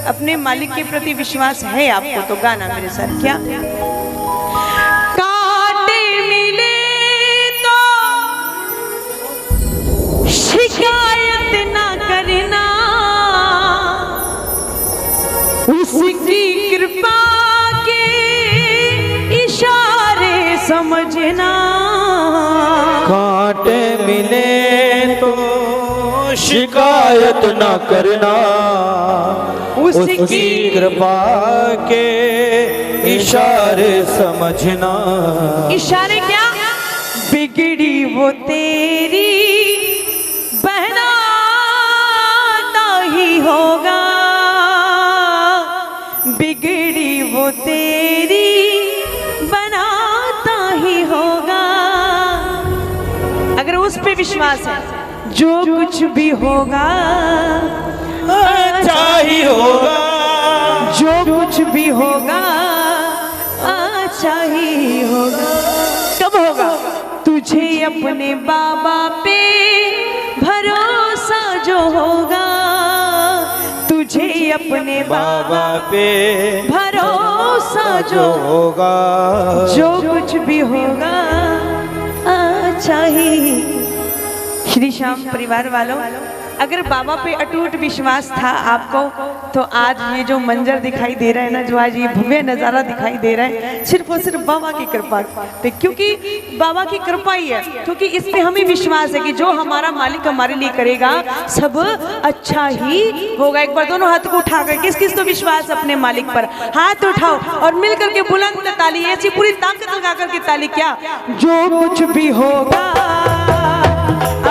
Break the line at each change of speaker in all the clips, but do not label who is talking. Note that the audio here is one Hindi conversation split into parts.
अपने मालिक के प्रति विश्वास है आपको तो गाना मेरे साथ। क्या कांटे मिले तो शिकायत ना करना, उसकी कृपा के इशारे समझना।
कांटे मिले तो शिकायत न करना, उसकी कृपा के इशारे समझना।
इशारे क्या? बिगड़ी वो तेरी बनाता ही होगा, बिगड़ी वो तेरी बनाता ही होगा। अगर उस पे विश्वास है, जो कुछ भी होगा
अच्छा ही होगा,
जो कुछ भी होगा अच्छा ही होगा। कब होगा? तुझे अपने बाबा पे भरोसा जो होगा, तुझे अपने बाबा
पे
भरोसा जो
होगा,
जो कुछ भी होगा अच्छा ही। श्री श्याम परिवार वालों, अगर बाबा पे अटूट विश्वास था आपको, तो आज ये जो मंजर दिखाई दे रहा है ना, जो आज ये भव्य नज़ारा दिखाई दे रहा है, सिर्फ और सिर्फ बाबा की कृपा पे, क्योंकि बाबा की कृपा ही है। क्योंकि इस पे हमें विश्वास है कि जो हमारा मालिक हमारे लिए करेगा सब अच्छा ही होगा। एक बार दोनों हाथ को उठाकर, किस किस को विश्वास अपने मालिक पर, हाथ उठाओ और मिल करके बुलंद ताली, ऐसी पूरी ताकत लगा करके ताली। क्या? जो कुछ भी होगा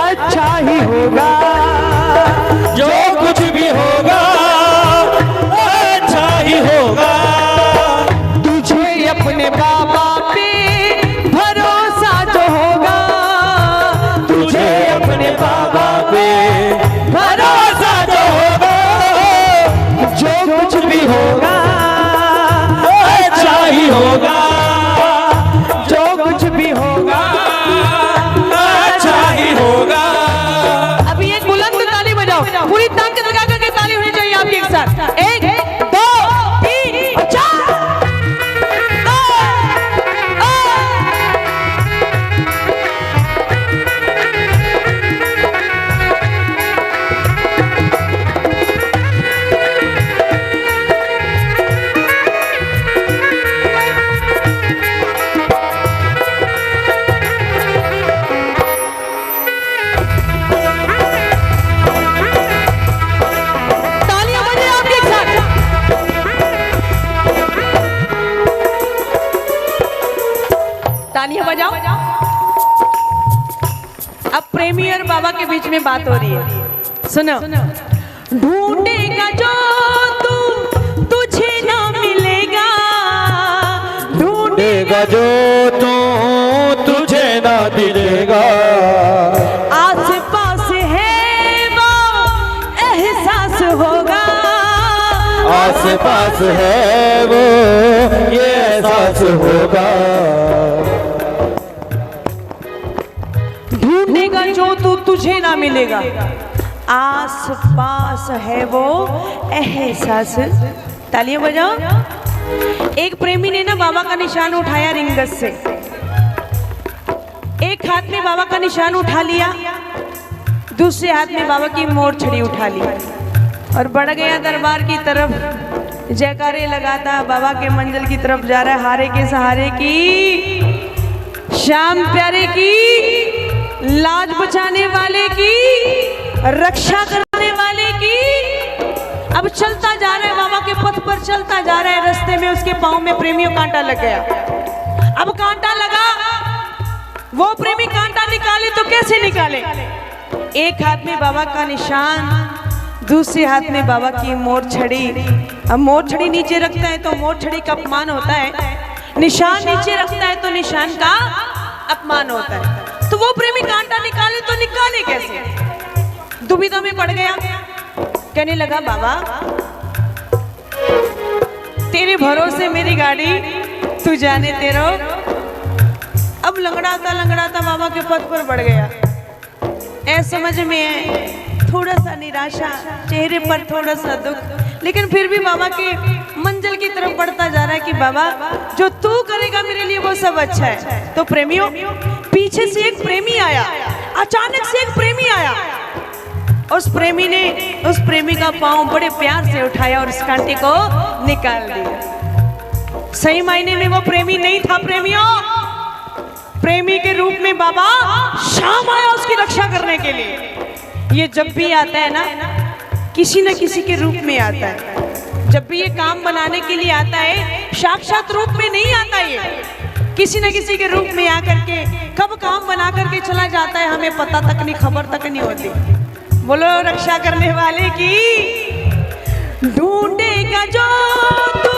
अच्छा ही होगा,
जो कुछ भी होगा अच्छा ही होगा।
तुझे अपने बाबा पे भरोसा जो होगा,
तुझे अपने बाबा पे भरोसा जो होगा,
जो कुछ भी होगा
अच्छा ही होगा,
जो कुछ भी होगा
अच्छा ही होगा।
अभी एक बुलंद ताली बजाओ, पूरी ताकत लगा करके ताली होनी चाहिए आपके एक साथ। 1 2 3 4। तालियां बजाओ। अब प्रेमी और बाबा के बीच में बात हो रही है, सुनो। ढूंढेगा जो तू तुझे ना मिलेगा,
ढूंढेगा जो तू तुझे ना मिलेगा।
आस पास है वो एहसास होगा,
आस पास है वो ये एहसास होगा।
ढूंढेगा जो तू तुझे ना मिलेगा, आस पास है वो एहसास। तालियां बजाओ। एक प्रेमी ने ना बाबा का निशान उठाया रिंगस से, एक हाथ में बाबा का निशान उठा लिया, दूसरे हाथ में बाबा की मोर छड़ी उठा ली और बढ़ गया दरबार की तरफ। जयकारे लगाता बाबा के मंजिल की तरफ जा रहा है। हारे के सहारे की, श्याम प्यारे की, लाज बचाने वाले की, रक्षा करने वाले की। अब चलता जा रहा है, बाबा के पथ पर चलता जा रहा है। रास्ते में उसके पाँव में प्रेमियों कांटा लग गया। अब कांटा लगा, वो प्रेमी कांटा निकाले तो कैसे निकाले? एक हाथ में बाबा का निशान, दूसरे हाथ में बाबा की मोर छड़ी। अब मोर छड़ी नीचे रखता है तो मोर छड़ी का अपमान होता है, निशान नीचे रखता है तो निशान का अपमान होता है। तो वो प्रेमी कांटा निकाले तो निकाले कैसे? दुविधा में पड़ गया। कहने लगा बाबा तेरे भरोसे मेरी गाड़ी, तू जाने तेरो। अब लंगड़ाता बाबा के पद पर बढ़ गया। ऐ समझ में है, थोड़ा सा निराशा, चेहरे पर थोड़ा सा दुख, लेकिन फिर भी बाबा के मंजिल की तरफ बढ़ता जा रहा है कि बाबा जो तू करेगा मेरे लिए वो सब अच्छा है। तो प्रेमियों, पीछे से एक प्रेमी आया, अचानक से एक प्रेमी आया। उस प्रेमी ने उस प्रेमी का पांव बड़े प्यार से उठाया और उस कांटे को निकाल दिया। सही मायने में वो प्रेमी नहीं था प्रेमियों, प्रेमी के रूप में बाबा शाम आया उसकी रक्षा करने के लिए। ये जब भी आता है ना, किसी न किसी के रूप में आता है। जब भी ये काम बनाने के लिए आता है, साक्षात रूप में नहीं आता, ये किसी न किसी के रूप में आकर के कब काम बना करके चला जाता है हमें पता तक नहीं, खबर तक नहीं होती। बोलो रक्षा करने वाले की। ढूंढेगा जो तू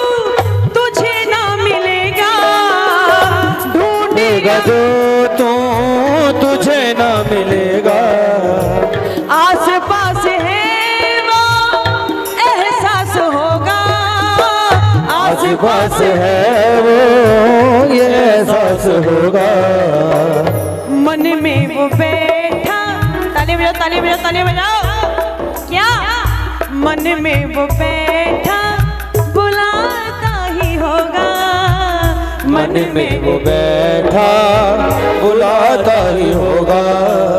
तुझे ना मिलेगा,
ढूंढेगा जो तू तुझे ना मिलेगा।
आस पास है वो एहसास होगा,
आस पास है वो ये एहसास होगा।
मन में वो बैठा, ताली बजाओ ताली बजाओ ताली बजाओ। क्या मन में वो बैठा बुलाता ही होगा,
मन में वो बैठा बुलाता ही होगा।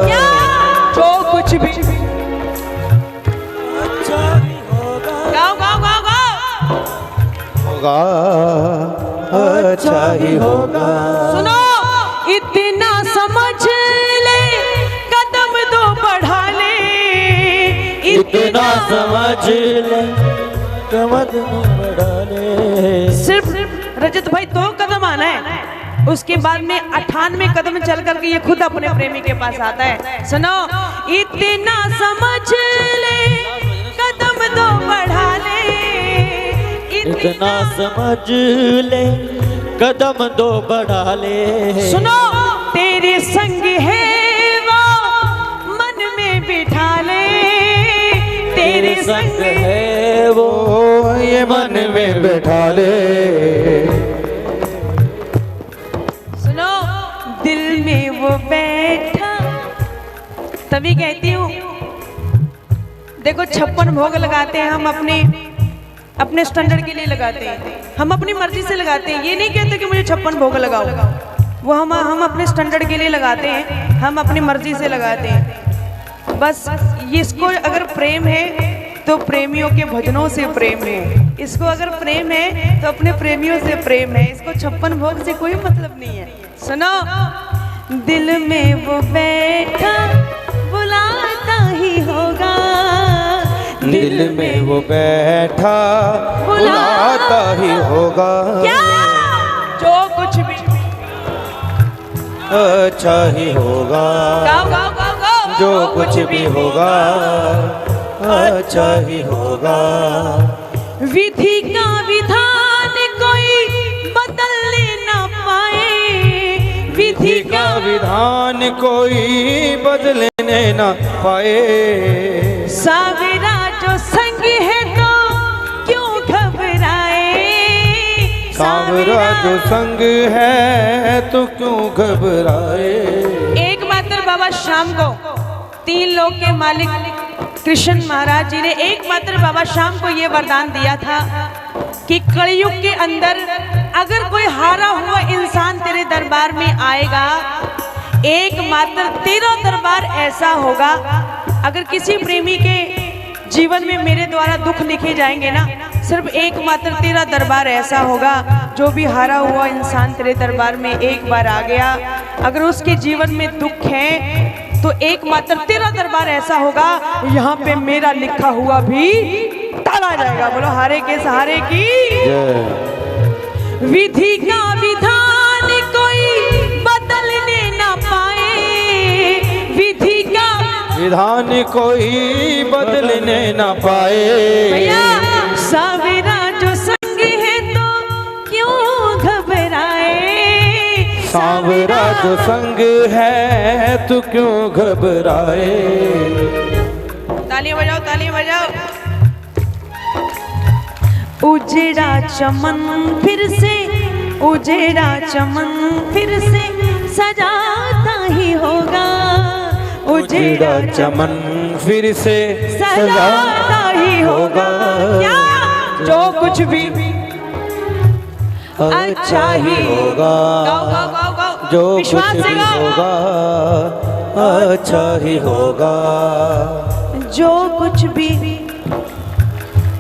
क्या जो कुछ भी गाओ गाओ गाओ गाओ
होगा अच्छा ही होगा।
सुनो, इतना समझ ले, कदम दो बढ़ा ले,
इतना समझ ले, कदम बढ़ा ले।
सिर्फ रजत भाई 2 कदम आना है, उसके बाद में 98 कदम चल करके ये खुद अपने प्रेमी के पास आता है। सुनो, इतना समझ ले, कदम दो बढ़ा ले,
इतना समझ ले, कदम दो बढ़ा ले।
सुनो, तेरे संग है वो मन में बिठा ले, तेरे संग
है वो ये मन में बैठा ले।
सुनो, दिल में वो बैठा। तभी कहती हूँ, देखो 56 भोग लगाते हैं हम अपने स्टैंडर्ड के लिए लगाते हैं, हम अपनी मर्जी से लगाते हैं। ये नहीं कहते कि मुझे 56 भोग लगाओ, वो हम अपने स्टैंडर्ड के लिए लगाते हैं, हम अपनी मर्जी से लगाते हैं। बस इसको अगर प्रेम है तो प्रेमियों के भजनों से प्रेम है, इसको अगर प्रेम है तो अपने प्रेमियों से प्रेम है, इसको 56 भोग से कोई मतलब नहीं है। सुनो, दिल में वो बैठा बुलाता ही होगा,
दिल में वो बैठा बुलाता ही होगा।
क्या जो कुछ भी
अच्छा ही होगा,
गाओ गाओ गाओ गाओ।
जो कुछ भी होगा अच्छा ही होगा।
विधि का विधान कोई बदलने ना पाए, विधि का
विधान कोई बदलने ना पाए।
सावरा जो संग है तो क्यों घबराए,
सांवरा जो संग है तो क्यों घबराए।
एक मात्र बाबा शाम को 3 लोक के मालिक कृष्ण महाराज जी ने एकमात्र बाबा शाम को ये वरदान दिया था कि कलयुग के अंदर अगर कोई हारा हुआ इंसान तेरे दरबार में आएगा, एकमात्र तेरा दरबार ऐसा होगा। अगर किसी प्रेमी के जीवन में मेरे द्वारा दुख लिखे जाएंगे ना, सिर्फ एकमात्र तेरा दरबार ऐसा होगा। जो भी हारा हुआ इंसान तेरे दरबार में एक बार आ गया, अगर उसके जीवन में दुख है तो एकमात्र तेरा दरबार ऐसा होगा, यहाँ पे मेरा लिखा हुआ भी टाला जाएगा। बोलो हारे के सहारे की। विधि का विधान कोई बदलने ना पाए, विधि का
विधान कोई बदलने ना पाए।
भैया सावरा जो संग है तो क्यों घबराए,
सांवरा जो संग है तो क्यों घबराए।
तालियां बजाओ तालियां बजाओ। उजड़ा चमन फिर से, उजड़ा चमन फिर से सजाता ही होगा,
उजड़ा चमन फिर से सजाता ही होगा।
क्या कुछ भी
अच्छा ही होगा,
गाओ गाओ गाओ गाओ,
जो कुछ
विश्वास से
भी
गाओ।
होगा अच्छा ही होगा,
जो कुछ भी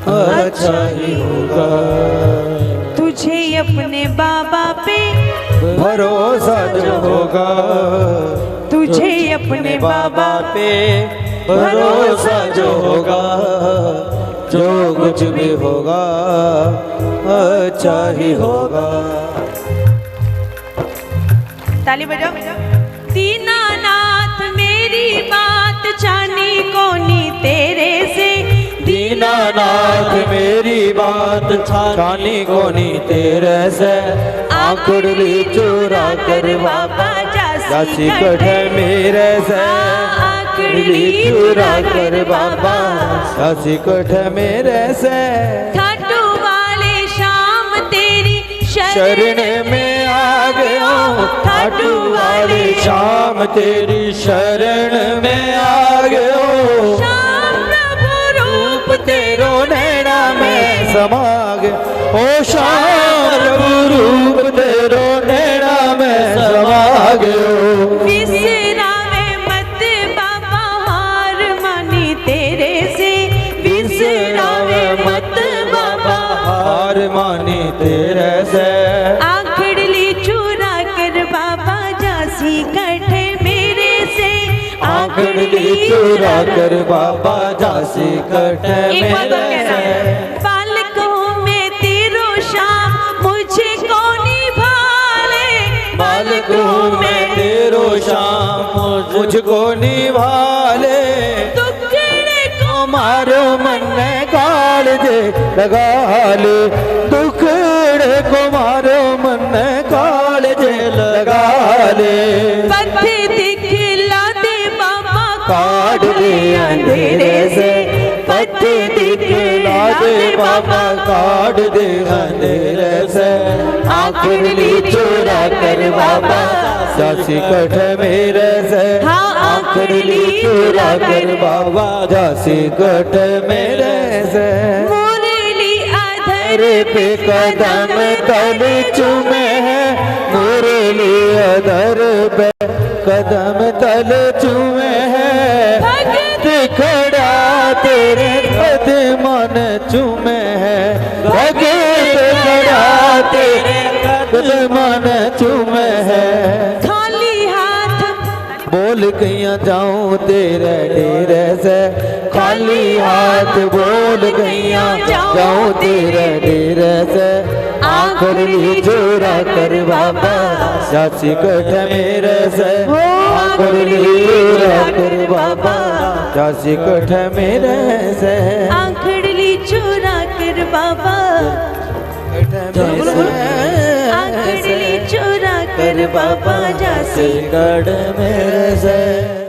अच्छा ही होगा।
तुझे अपने बाबा पे
भरोसा जो होगा,
तुझे अपने बाबा
पे भरोसा जो होगा, जो कुछ भी होगा अच्छा ही होगा।
ताली बजाओ। दीनानाथ मेरी बात जानी कोनी तेरे से,
दीनानाथ मेरी बात छानी कोनी तेरे से, आंखड़ी चुरा कर बाबा जासी कठे मेरे से, आंखड़ी चुरा कर बाबा जासी कठे मेरे से।
खाटू वाले शाम तेरी
शरण में आ गया, खाटू वाली शाम तेरी शरण में आ गया,
शाम प्रभु रूप
तेरो नैना में समा गया, ओ शाम प्रभु रूप तेरो नैना में समा गयो।
विसरावे मत बाबा हार मानी तेरे से, विसरावे मत बाबा
हार मानी तेरे से,
आंखड़ी चुरा कर बाबा जासी कठे मेरे से,
आंखड़ी चुरा कर बाबा जासी कठे
एक बात और
मेरे
कहना है,
से।
बालकों में तेरो शाम मुझे कौन भाले,
बालकों में तेरो शाम मुझको निभाले,
दुखड़े को
मारो मन में काल दे लगा ले, दुखड़े को मारो मन में काल दे लगा ले,
पथे दिखला दे बाबा
काट दे अंधेरे से, पत्ते दिखला दे बाबा काट दे अंधेरे से, आंखड़ी चुरा कर बाबा जासी कठे मेरे से,
हाँ,
आंखड़ी चुरा कर बाबा जासी कठे मेरे से।
मुरली अधर
तेरे पे कदम तल चुमे है, मुरली अधर पे कदम तल चुमे है,
भगत
खड़ा तेरे कदमन चुमे है, भगत खड़ा तेरे कदमन चुमे है।
खाली हाथ
बोल गैया जाऊं तेरे डेरे से, खाली हाथ बोल गैया जाऊं तेरे डेरे से, आंखड़ी चुरा कर बाबा जासी कठे मेरे से, आंखड़ी चुरा कर बाबा जासी कठे मेरे से,
आंखड़ी चुरा कर बाबा, आंखड़ी चुरा कर बाबा जासी
कठे मेरे से।